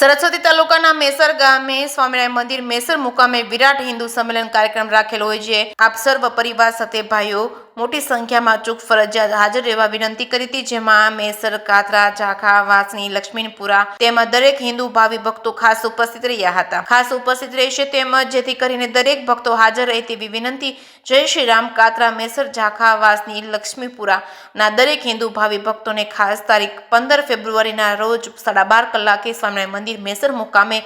સરસ્વતી તાલુકાના મેસર ગામે સ્વામિનારાયણ મંદિર મેસર મુકામે વિરાટ હિન્દુ સંમેલન કાર્યક્રમ રાખેલો હોય છે। આપ સર્વ પરિવાર સાથે ભાઈઓ મોટી સંખ્યામાં અચૂક ફરજિયાત હાજર રહેવા વિનંતી કરી હતી, જેમાં મેસર, કાતરા, ઝાખા, વાસણી, લક્ષ્મીપુરા તેમજ દરેક હિન્દુ ભાવિ ભક્તો ખાસ ઉપસ્થિત રહ્યા હતા। ખાસ ઉપસ્થિત રહેશે તેમજ જેથી કરીને દરેક ભક્તો હાજર રહે તેવી વિનંતી। જય શ્રી રામ। કાતરા, મેસર, ઝાખા, વાસણી, લક્ષ્મીપુરા ના દરેક હિન્દુ ભાવિ ભક્તોને ખાસ તારીખ 15 ફેબ્રુઆરીના રોજ 12:30 કલાકે સ્વામિનારાયણ મંદિર મેસર મુકામે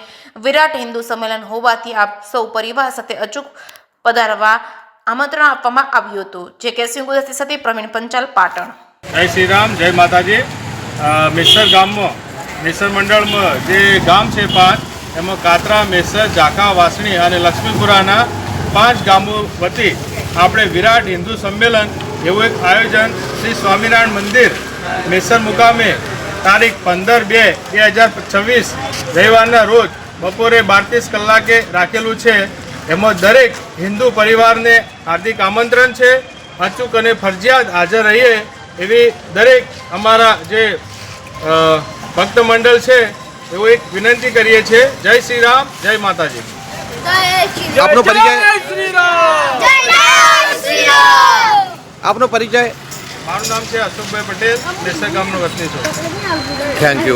વિરાટ હિન્દુ સંમેલન હોવાથી આપ સૌ પરિવાર સાથે અચૂક પધારવા આમંત્રણ આપવામાં આવ્યું હતું। જે કે ગુજરાતી સાથે પ્રવીણ પંચાલ, પાટણ। जय श्री राम, जय माताजी। मेसर गाम में मेसर मंडल में जे गाम है 5 एम कातरा, मेसर, झाखा, वासणी और लक्ष्मीपुरा 5 गामों वती આપણે विराट हिंदू सम्मेलन एवं एक आयोजन श्री स्वामीनारायण मंदिर मेसर मुकामे तारीख 15/2/2026 रविवार रोज बपोरे 12:30 कलाके राखेलू है। एम दरेक हिंदू परिवार ने हार्दिक आमंत्रण है। अचूक और फरजियात हाजर रहीए एवं दरेक अमारा जे भक्त मंडल है एवं एक विनंती करिए छे। जय श्री राम, जय माताजी। आपनो परिचय? आपनो परिचय? मारू नाम है अशोक भाई पटेल, मेसर गामनो वतनी छुं। Thank you.